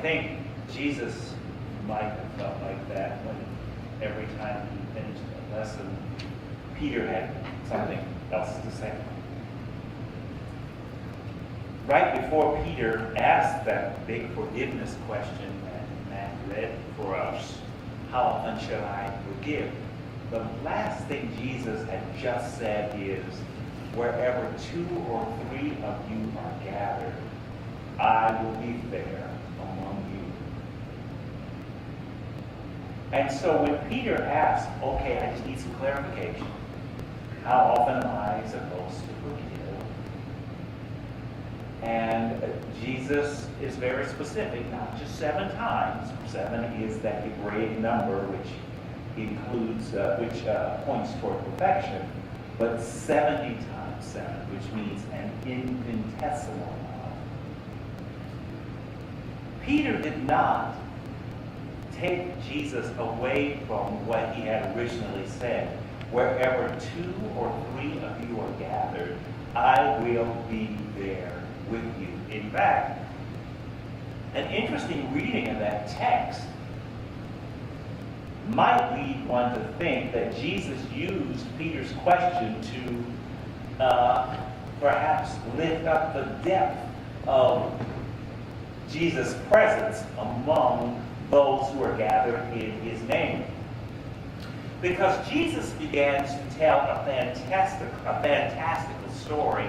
think Jesus might have felt like that when every time he finished a lesson, Peter had something else to say. Right before Peter asked that big forgiveness question that Matt read for us, how often shall I forgive? The last thing Jesus had just said is, wherever 2 or 3 of you are gathered, I will be there among you. And so when Peter asked, okay, I just need some clarification. How often am I supposed to forgive? And Jesus is very specific, not just 7 times. 7 is that Hebraic number which includes, which points toward perfection, but 70 times 7, which means an infinitesimal amount. Peter did not take Jesus away from what he had originally said. Wherever 2 or 3 of you are gathered, I will be there with you. In fact, an interesting reading of that text might lead one to think that Jesus used Peter's question to perhaps lift up the depth of Jesus' presence among those who are gathered in his name. Because Jesus begins to tell a fantastical story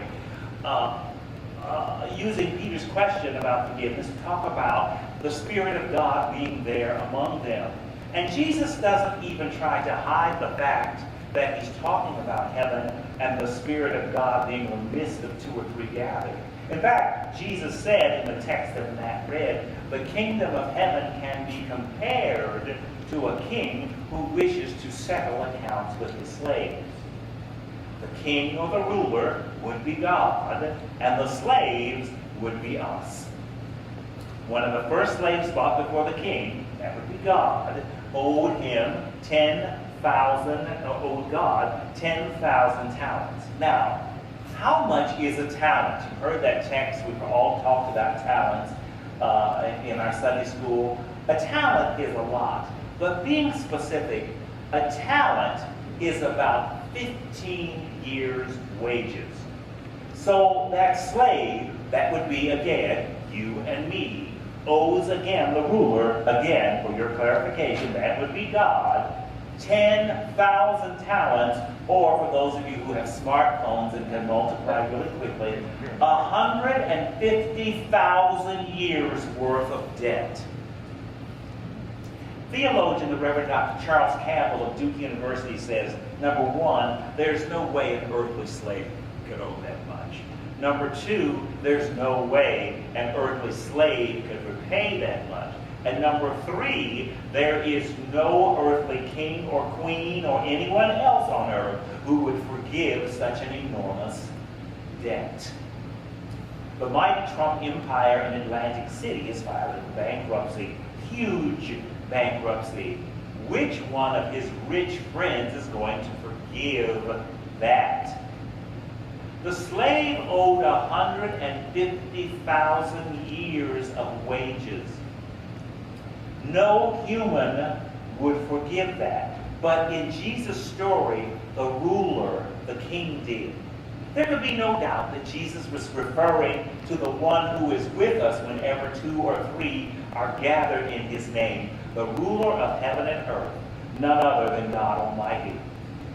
using Peter's question about forgiveness to talk about the Spirit of God being there among them. And Jesus doesn't even try to hide the fact that he's talking about heaven and the Spirit of God being in the midst of 2 or 3 gathered. In fact, Jesus said in the text that Matt read, the kingdom of heaven can be compared to a king who wishes to settle accounts with his slaves. The king or the ruler would be God, and the slaves would be us. One of the first slaves brought before the king, that would be God, owed God 10,000 talents. Now, how much is a talent? You've heard that text. We've all talked about talents in our Sunday school. A talent is a lot. But being specific, a talent is about 15 years' wages. So that slave, that would be, again, you and me, owes again the ruler, again, for your clarification, that would be God, 10,000 talents, or for those of you who have smartphones and can multiply really quickly, 150,000 years worth of debt. Theologian, the Reverend Dr. Charles Campbell of Duke University says, number 1, there's no way an earthly slave could owe that much. Number 2, there's no way an earthly slave could repay that much. And number 3, there is no earthly king or queen or anyone else on earth who would forgive such an enormous debt. The mighty Trump empire in Atlantic City is filing bankruptcy, huge bankruptcy. Which one of his rich friends is going to forgive that? The slave owed 150,000 years of wages. No human would forgive that. But in Jesus' story, the ruler, the king, did. There could be no doubt that Jesus was referring to the one who is with us whenever 2 or 3 are gathered in his name, the ruler of heaven and earth, none other than God Almighty.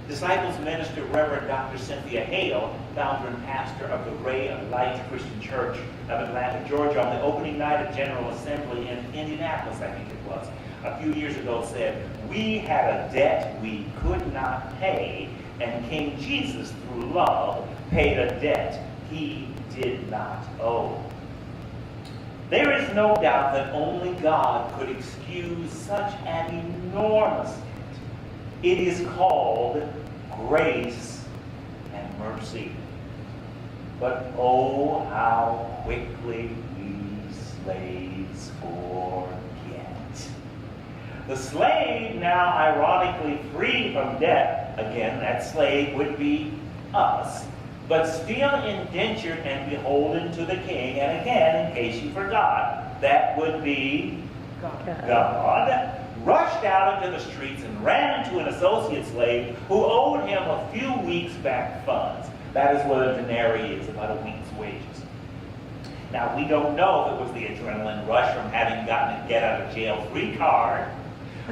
Disciples Minister Reverend Dr. Cynthia Hale, founder and pastor of the Ray of Light Christian Church of Atlanta, Georgia, on the opening night of General Assembly in Indianapolis, I think it was, a few years ago said, we had a debt we could not pay, and King Jesus, through love, paid a debt he did not owe. There is no doubt that only God could excuse such an enormous debt. It is called grace and mercy. But oh, how quickly we slaves forget. The slave, now ironically free from debt, again, that slave would be us, but still indentured and beholden to the king. And again, in case you forgot, that would be God, rushed out into the streets and ran into an associate slave who owed him a few weeks' back funds. That is what a denarii is, about a week's wages. Now, we don't know if it was the adrenaline rush from having gotten a get-out-of-jail-free card,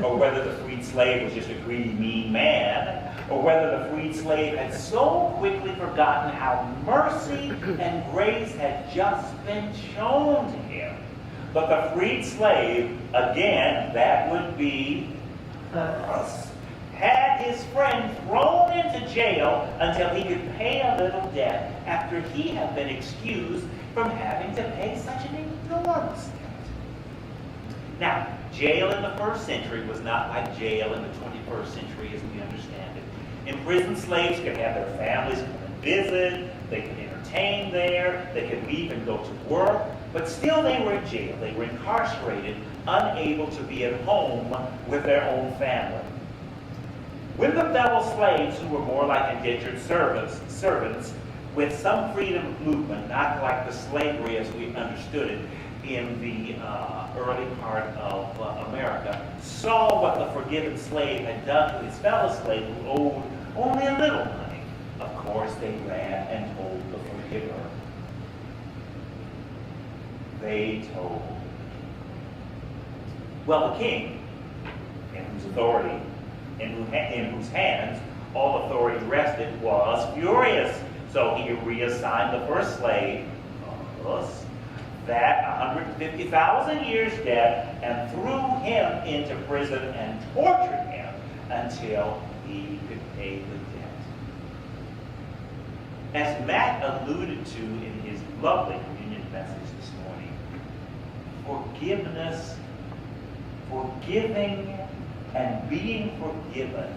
or whether the freed slave was just a greedy, mean man, or whether the freed slave had so quickly forgotten how mercy and grace had just been shown to him. But the freed slave, again, that would be us, had his friend thrown into jail until he could pay a little debt after he had been excused from having to pay such an enormous debt. Now, jail in the first century was not like jail in the 21st century as we understand it. Imprisoned slaves could have their families come and visit, they could entertain there, they could leave and go to work, but still they were in jail. They were incarcerated, unable to be at home with their own family. When the fellow slaves, who were more like indentured servants with some freedom of movement, not like the slavery as we understood it in the early part of America, saw what the forgiven slave had done to his fellow slave who owed only a little money, of course they ran and told the forgiver. They told. Well, the king, in whose authority, in whose hands all authority rested, was furious. So he reassigned the first slave, us, that 150,000 years debt, and threw him into prison and tortured him until he could pay the debt. As Matt alluded to in his lovely communion message this morning, forgiveness, forgiving, and being forgiven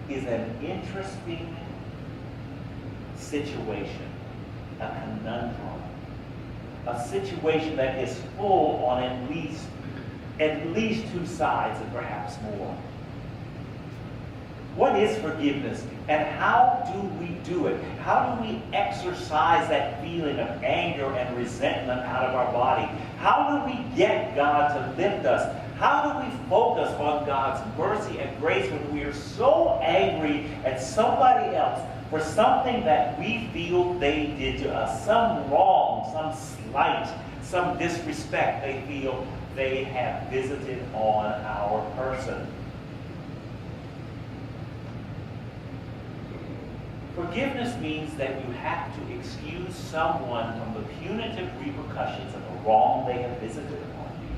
is an interesting situation, a conundrum, a situation that is full on at least two sides and perhaps more. What is forgiveness, and how do we do it? How do we exercise that feeling of anger and resentment out of our body? How do we get God to lift us? How do we focus on God's mercy and grace when we are so angry at somebody else for something that we feel they did to us? Some wrong, some slight, some disrespect they feel they have visited on our person. Forgiveness means that you have to excuse someone from the punitive repercussions of the wrong they have visited upon you.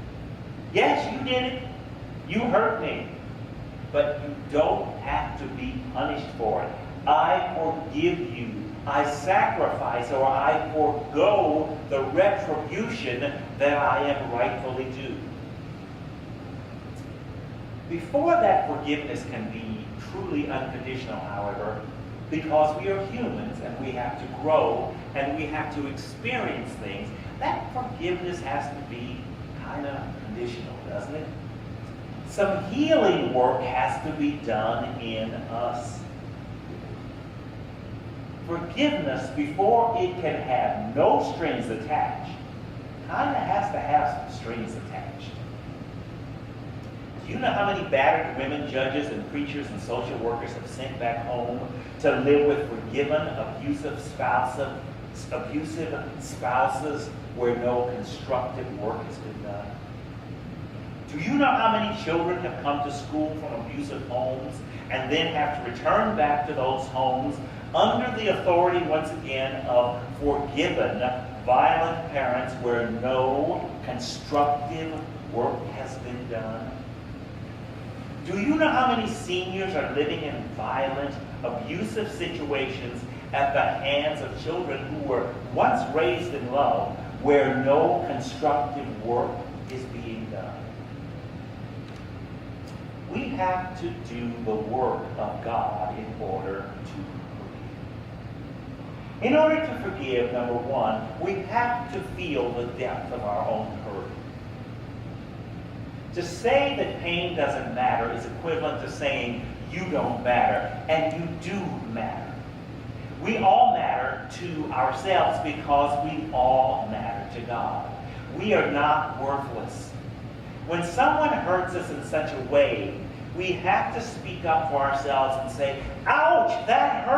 Yes, you did it. You hurt me. But you don't have to be punished for it. I forgive you. I sacrifice or I forego the retribution that I am rightfully due. Before that forgiveness can be truly unconditional, however, because we are humans and we have to grow and we have to experience things, that forgiveness has to be kind of conditional, doesn't it? Some healing work has to be done in us. Forgiveness, before it can have no strings attached, kind of has to have some strings attached. Do you know how many battered women judges and preachers and social workers have sent back home to live with forgiven, abusive spouses where no constructive work has been done? Do you know how many children have come to school from abusive homes and then have to return back to those homes under the authority, once again, of forgiven, violent parents where no constructive work has been done? Do you know how many seniors are living in violent, abusive situations at the hands of children who were once raised in love, where no constructive work is being done? We have to do the work of God in order to forgive. In order to forgive, number one, we have to feel the depth of our own hurt. To say that pain doesn't matter is equivalent to saying you don't matter, and you do matter. We all matter to ourselves because we all matter to God. we are not worthless. When someone hurts us in such a way, we have to speak up for ourselves and say, ouch, that hurt.